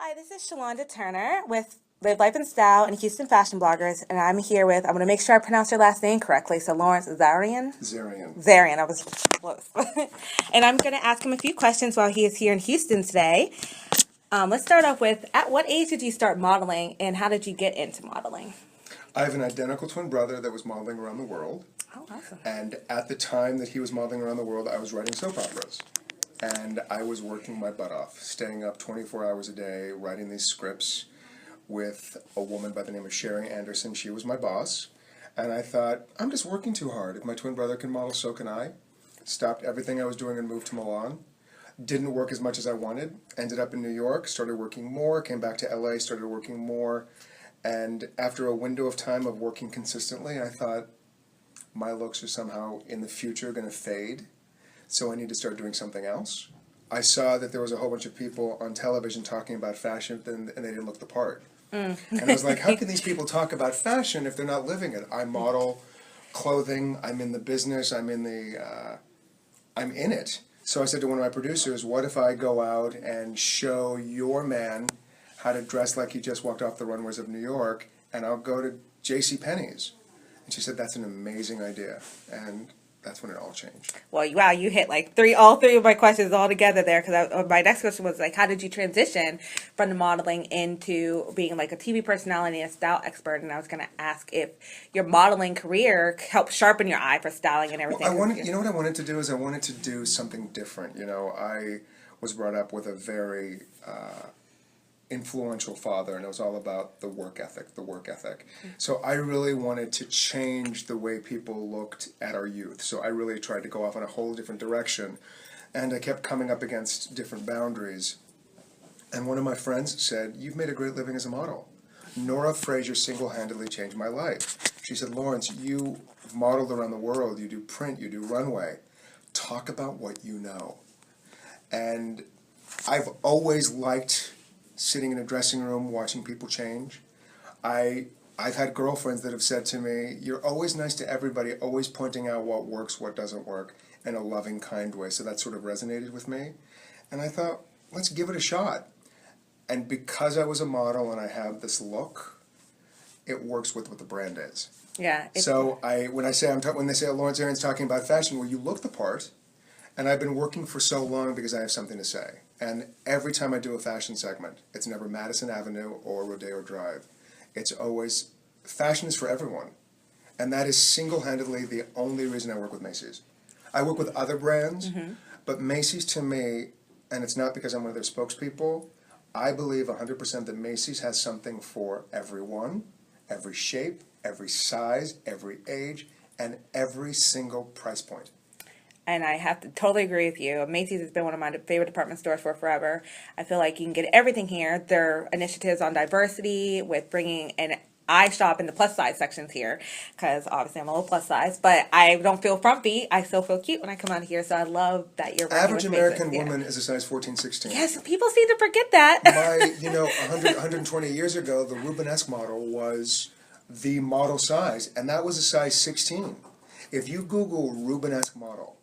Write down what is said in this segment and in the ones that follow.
Hi, this is Shalonda Turner with Live Life and Style and Houston Fashion Bloggers, and I'm here with, I'm going to make sure I pronounce your last name correctly, so Lawrence Zarian? Zarian, I was close. And I'm going to ask him a few questions while he is here in Houston today. Let's start off with, at what age did you start modeling, and how did you get into modeling? I have an identical twin brother that was modeling around the world. Oh, awesome. And at the time that he was modeling around the world, I was writing soap operas. And I was working my butt off, staying up 24 hours a day, writing these scripts with a woman by the name of Sherry Anderson. She was my boss. And I thought, I'm just working too hard. If my twin brother can model, so can I. Stopped everything I was doing and moved to Milan. Didn't work as much as I wanted. Ended up in New York, started working more, came back to LA, started working more. And after a window of time of working consistently, I thought, my looks are somehow in the future going to fade, so I need to start doing something else. I saw that there was a whole bunch of people on television talking about fashion and they didn't look the part. And I was like, how can these people talk about fashion if they're not living it? I model clothing, I'm in the business, I'm in it. So I said to one of my producers, what if I go out and show your man how to dress like he just walked off the runways of New York, and I'll go to JCPenney's. And she said, that's an amazing idea. And that's when it all changed. Well, wow, you hit like all three of my questions all together there. Because my next question was like, how did you transition from the modeling into being like a TV personality and a style expert? And I was going to ask if your modeling career helped sharpen your eye for styling and everything. Well, you know what I wanted to do is I wanted to do something different. You know, I was brought up with a very influential father, and it was all about the work ethic. So I really wanted to change the way people looked at our youth. So I really tried to go off in a whole different direction, and I kept coming up against different boundaries. And one of my friends said, you've made a great living as a model. Nora Fraser single-handedly changed my life. She said, Lawrence, you modeled around the world, you do print, you do runway. Talk about what you know. And I've always liked sitting in a dressing room watching people change. I've had girlfriends that have said to me, you're always nice to everybody, always pointing out what works, what doesn't work, in a loving, kind way. So that sort of resonated with me. And I thought, let's give it a shot. And because I was a model and I have this look, it works with what the brand is. Yeah. So when they say Lawrence Zarian's talking about fashion, well, you look the part. And I've been working for so long because I have something to say. And every time I do a fashion segment, it's never Madison Avenue or Rodeo Drive. It's always, fashion is for everyone. And that is single-handedly the only reason I work with Macy's. I work with other brands, but Macy's to me, and it's not because I'm one of their spokespeople, I believe 100% that Macy's has something for everyone, every shape, every size, every age, and every single price point. And I have to totally agree with you. Macy's has been one of my favorite department stores for forever. I feel like you can get everything here. Their initiatives on diversity with bringing, and I shop in the plus size sections here because obviously I'm a little plus size, but I don't feel frumpy. I still feel cute when I come out here, so I love that you're average American woman is a size 14, 16. Yes, people seem to forget that. 120 years ago, the Rubenesque model was the model size, and that was a size 16. If you Google Rubenesque model,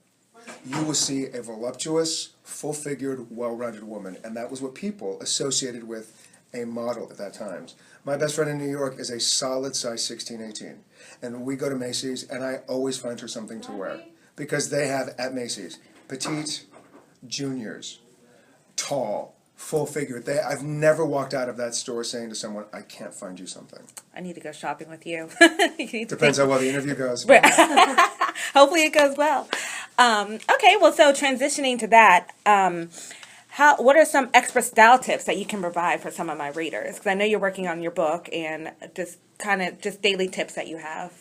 you will see a voluptuous, full-figured, well-rounded woman. And that was what people associated with a model at that time. My best friend in New York is a solid size 16, 18. And we go to Macy's, and I always find her something to wear. Because they have, at Macy's, petite, juniors, tall, full-figured. I've never walked out of that store saying to someone, I can't find you something. I need to go shopping with you. Depends how well the interview goes. Hopefully it goes well. Okay, well, so transitioning to that, what are some extra style tips that you can provide for some of my readers? Because I know you're working on your book, and just daily tips that you have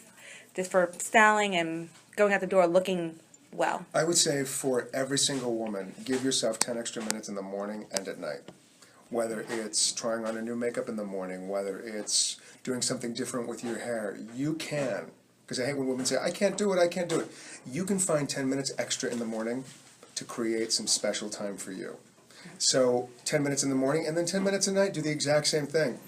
just for styling and going out the door looking well. I would say for every single woman, give yourself 10 extra minutes in the morning and at night. Whether it's trying on a new makeup in the morning, whether it's doing something different with your hair, you can. Because I hate when women say, I can't do it. You can find 10 minutes extra in the morning to create some special time for you. So 10 minutes in the morning and then 10 minutes at night, do the exact same thing.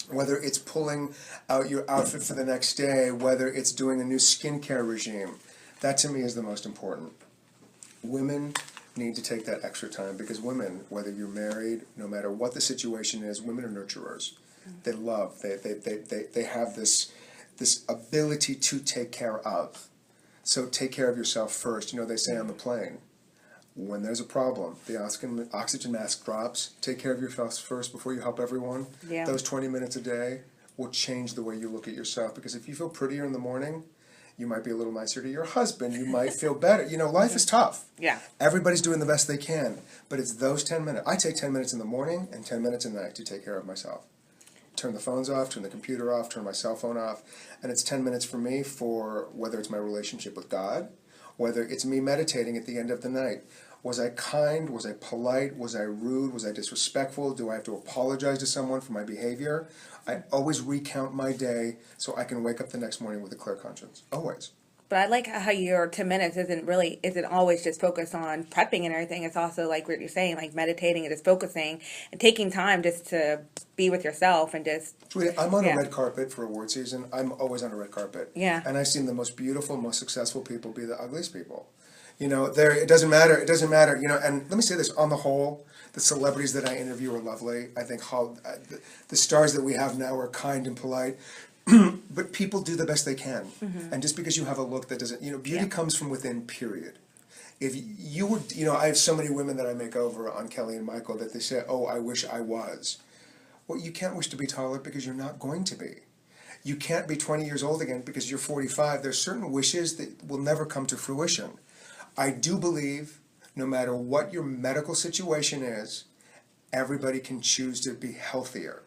Whether it's pulling out your outfit for the next day, whether it's doing a new skincare regime, that to me is the most important. Women need to take that extra time, because women, whether you're married, no matter what the situation is, women are nurturers. They love, they have this ability to take care of. So take care of yourself first. You know, they say on the plane, when there's a problem, the oxygen mask drops, take care of yourself first before you help everyone. Yeah. Those 20 minutes a day will change the way you look at yourself, because if you feel prettier in the morning, you might be a little nicer to your husband, you might feel better. You know, life is tough. Yeah. Everybody's doing the best they can, but it's those 10 minutes. I take 10 minutes in the morning and 10 minutes at night to take care of myself. Turn the phones off, turn the computer off, turn my cell phone off, and it's 10 minutes for me for whether it's my relationship with God, whether it's me meditating at the end of the night. Was I kind? Was I polite? Was I rude? Was I disrespectful? Do I have to apologize to someone for my behavior? I always recount my day so I can wake up the next morning with a clear conscience. Always. But I like how your 10 minutes isn't always just focused on prepping and everything. It's also like what you're saying, like meditating and just focusing and taking time just to be with yourself and just. I'm on a red carpet for award season. I'm always on a red carpet. Yeah. And I've seen the most beautiful, most successful people be the ugliest people. You know, it doesn't matter. It doesn't matter. You know, and let me say this: on the whole, the celebrities that I interview are lovely. I think the stars that we have now are kind and polite. But people do the best they can. Mm-hmm. And just because you have a look that doesn't, you know, beauty comes from within, period. If you were, you know, I have so many women that I make over on Kelly and Michael that they say, oh, I wish I was. Well, you can't wish to be taller because you're not going to be. You can't be 20 years old again because you're 45. There's certain wishes that will never come to fruition. I do believe, no matter what your medical situation is, everybody can choose to be healthier.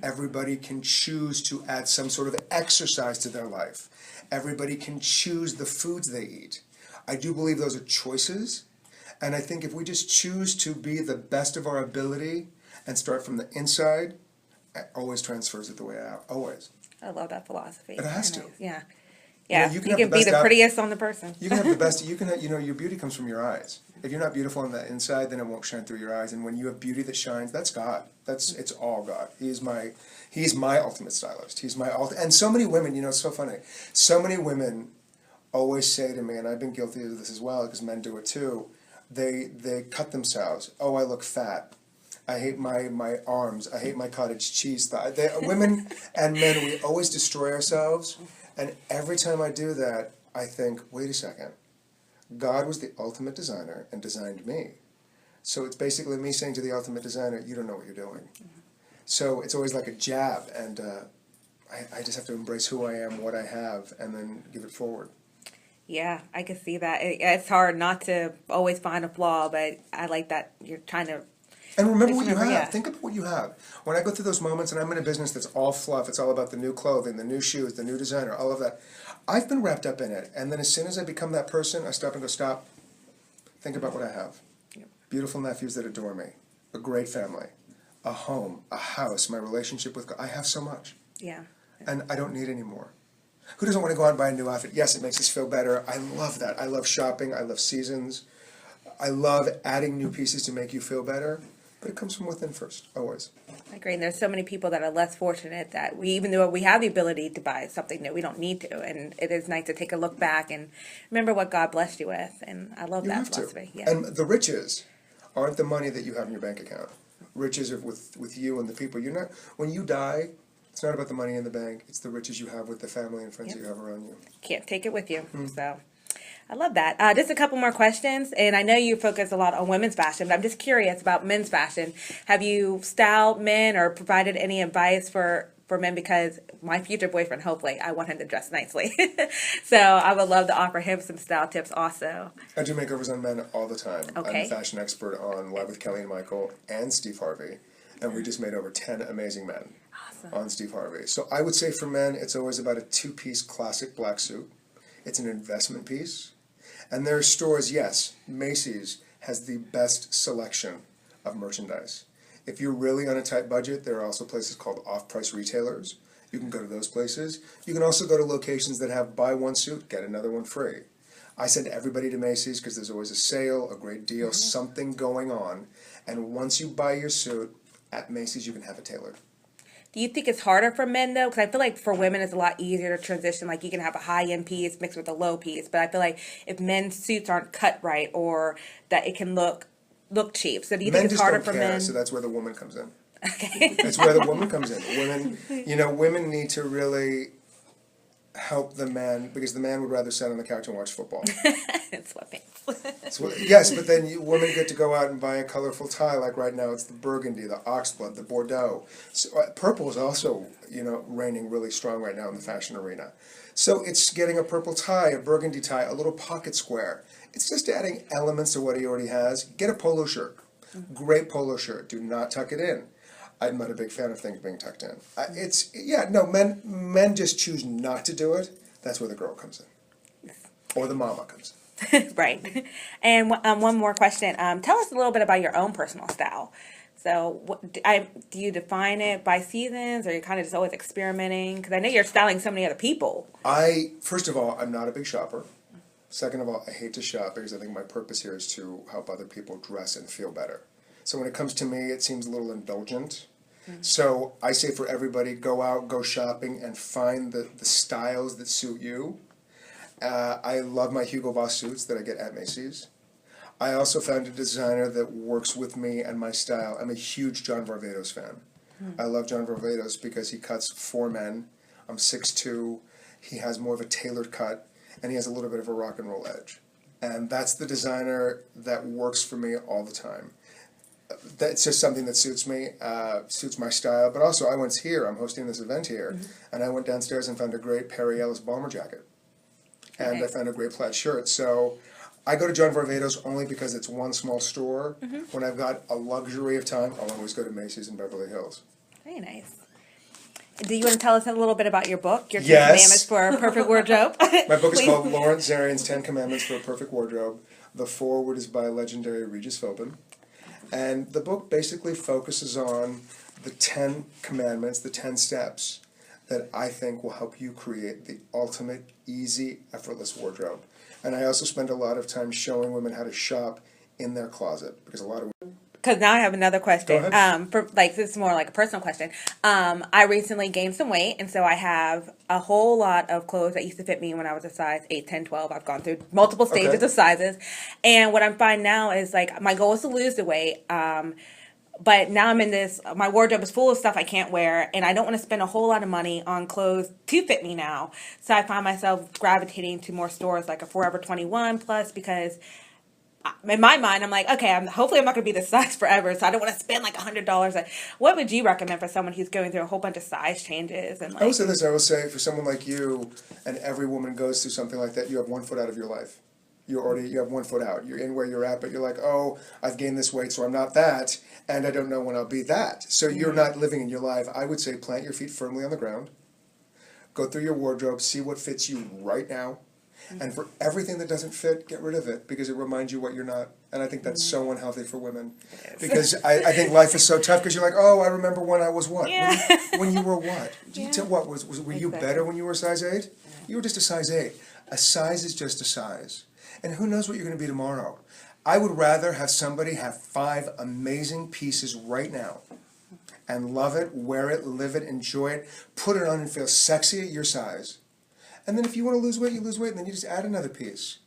Everybody can choose to add some sort of exercise to their life. Everybody can choose the foods they eat. I do believe those are choices. And I think if we just choose to be the best of our ability and start from the inside, it always transfers it the way out. Always. I love that philosophy. It has to. Yeah. Yeah, you can be the prettiest on the person. You can have the best. You can have, you know, your beauty comes from your eyes. If you're not beautiful on the inside, then it won't shine through your eyes. And when you have beauty that shines, that's God. It's all God. He's my ultimate stylist. He's my and so many women, you know, it's so funny. So many women always say to me, and I've been guilty of this as well because men do it too. They cut themselves. Oh, I look fat. I hate my arms. I hate my cottage cheese thigh. Women and men, we always destroy ourselves. And every time I do that, I think, wait a second. God was the ultimate designer and designed me. So it's basically me saying to the ultimate designer, you don't know what you're doing. Mm-hmm. So it's always like a jab, and I just have to embrace who I am, what I have, and then give it forward. Yeah, I can see that. It's hard not to always find a flaw, but I like that you're trying to. And remember what you have. Yeah. Think about what you have. When I go through those moments and I'm in a business that's all fluff, it's all about the new clothing, the new shoes, the new designer, all of that. I've been wrapped up in it. And then as soon as I become that person, I stop and go, stop. Think about what I have. Yep. Beautiful nephews that adore me. A great family. A home. A house. My relationship with God. I have so much. Yeah. And I don't need any more. Who doesn't want to go out and buy a new outfit? Yes, it makes us feel better. I love that. I love shopping. I love seasons. I love adding new pieces to make you feel better. But it comes from within first, always. I agree. And there's so many people that are less fortunate that even though we have the ability to buy something new, we don't need to. And it is nice to take a look back and remember what God blessed you with. And I love that philosophy. Yeah. And the riches aren't the money that you have in your bank account. Riches are with you and the people. You're not. When you die, it's not about the money in the bank. It's the riches you have with the family and friends that you have around you. Can't take it with you. So. I love that. Just a couple more questions, and I know you focus a lot on women's fashion, but I'm just curious about men's fashion. Have you styled men or provided any advice for men? Because my future boyfriend, hopefully, I want him to dress nicely. So I would love to offer him some style tips also. I do makeovers on men all the time. Okay. I'm a fashion expert on Live with Kelly and Michael and Steve Harvey, and we just made over 10 amazing men on Steve Harvey. So I would say for men, it's always about a two-piece classic black suit. It's an investment piece. And there are stores, yes, Macy's has the best selection of merchandise. If you're really on a tight budget, there are also places called off-price retailers. You can go to those places. You can also go to locations that have buy one suit, get another one free. I send everybody to Macy's because there's always a sale, a great deal, something going on. And once you buy your suit, at Macy's you can have it tailored. Do you think it's harder for men though? Because I feel like for women it's a lot easier to transition. Like you can have a high end piece mixed with a low piece, but I feel like if men's suits aren't cut right, or that it can look cheap. So do you think it's harder for men? So that's where the woman comes in. Okay. That's where the woman comes in. Women need to really help the man, because the man would rather sit on the couch and watch football. Sweatpants. Yes, but then women get to go out and buy a colorful tie. Like right now, it's the burgundy, the oxblood, the Bordeaux. So, purple is also, reigning really strong right now in the fashion arena. So it's getting a purple tie, a burgundy tie, a little pocket square. It's just adding elements to what he already has. Get a polo shirt. Great polo shirt. Do not tuck it in. I'm not a big fan of things being tucked in. Men just choose not to do it. That's where the girl comes in. Or the mama comes in. Right. And one more question. Tell us a little bit about your own personal style. So do you define it by seasons, or you're kind of just always experimenting? Because I know you're styling so many other people. First of all, I'm not a big shopper. Second of all, I hate to shop because I think my purpose here is to help other people dress and feel better. So when it comes to me, it seems a little indulgent. Mm-hmm. So I say for everybody, go out, go shopping, and find the styles that suit you. I love my Hugo Boss suits that I get at Macy's. I also found a designer that works with me and my style. I'm a huge John Varvatos fan. Mm-hmm. I love John Varvatos because he cuts for men. I'm 6'2". He has more of a tailored cut, and he has a little bit of a rock and roll edge. And that's the designer that works for me all the time. That's just something that suits me, suits my style. But also, I went here. I'm hosting this event here, mm-hmm. and I went downstairs and found a great Perry Ellis bomber jacket, and I found a great plaid shirt. So I go to John Varvatos only because it's one small store. Mm-hmm. When I've got a luxury of time, I'll always go to Macy's in Beverly Hills. Very nice. Do you want to tell us a little bit about your book, Your 10 Yes. Commandments for a Perfect Wardrobe? My book is called Lawrence Zarian's 10 Commandments for a Perfect Wardrobe. The foreword is by legendary Regis Philbin. And the book basically focuses on the 10 commandments, the 10 steps that I think will help you create the ultimate, easy, effortless wardrobe. And I also spend a lot of time showing women how to shop in their closet, because a lot of women... Because now I have another question. Go ahead. This is more like a personal question. I recently gained some weight, and so I have a whole lot of clothes that used to fit me when I was a size 8, 10, 12. I've gone through multiple stages of sizes. And what I'm finding now is, like, my goal is to lose the weight. But now I'm in this, my wardrobe is full of stuff I can't wear, and I don't want to spend a whole lot of money on clothes to fit me now. So I find myself gravitating to more stores like a Forever 21 Plus, because in my mind, I'm like, okay, hopefully I'm not going to be this size forever, so I don't want to spend like $100. Like, what would you recommend for someone who's going through a whole bunch of size changes? And I will say this, I will say for someone like you, and every woman goes through something like that, you have 1 foot out of your life. You have 1 foot out. You're in where you're at, but you're like, oh, I've gained this weight, so I'm not that, and I don't know when I'll be that. So you're not living in your life. I would say plant your feet firmly on the ground. Go through your wardrobe, see what fits you right now. And for everything that doesn't fit, get rid of it, because it reminds you what you're not. And I think that's so unhealthy for women. Because I think life is so tough, because you're like, oh, I remember when I was what? Yeah. When you were what? Were you better when you were a size 8? You were just a size 8. A size is just a size. And who knows what you're going to be tomorrow? I would rather have somebody have 5 amazing pieces right now and love it, wear it, live it, enjoy it, put it on and feel sexy at your size. And then if you want to lose weight, you lose weight, and then you just add another piece.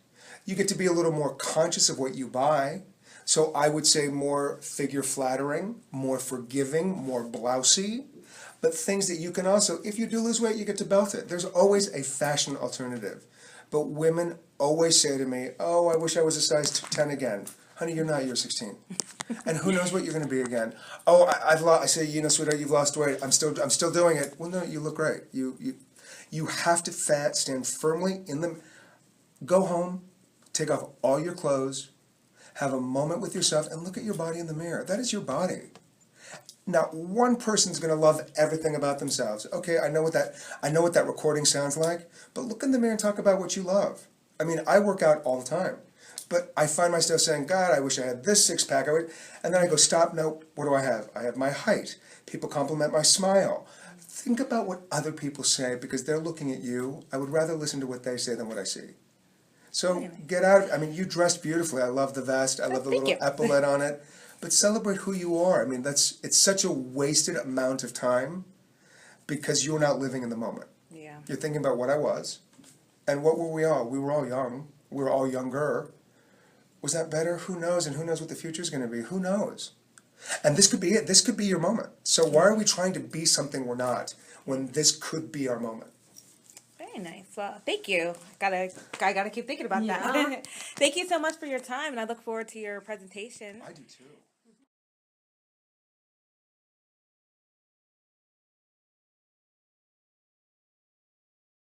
You get to be a little more conscious of what you buy. So I would say more figure flattering, more forgiving, more blousy, but things that you can also, if you do lose weight, you get to belt it. There's always a fashion alternative. But women always say to me, oh, I wish I was a size 10 again. Honey, you're not, you're 16. And who knows what you're going to be again. Oh, I say, sweetheart, you've lost weight. I'm still doing it. Well, no, you look great. You have to stand firmly in them. Go home, take off all your clothes, have a moment with yourself, and look at your body in the mirror. That is your body. Now, one person's going to love everything about themselves. Okay, I know what that recording sounds like, but look in the mirror and talk about what you love. I mean, I work out all the time, but I find myself saying, God, I wish I had this six-pack. And then I go, stop, no, what do I have? I have my height. People compliment my smile. Think about what other people say, because they're looking at you. I would rather listen to what they say than what I see. So get out. I mean, you dressed beautifully. I love the vest. I love the little epaulette on it. But celebrate who you are. I mean, it's such a wasted amount of time because you're not living in the moment. Yeah. You're thinking about what I was, and what were we all? We were all young. We were all younger. Was that better? Who knows? And who knows what the future's going to be? Who knows? And this could be it. This could be your moment. So why are we trying to be something we're not when this could be our moment? Very nice. Well, thank you. I gotta keep thinking about that. Thank you so much for your time, and I look forward to your presentation. I do too.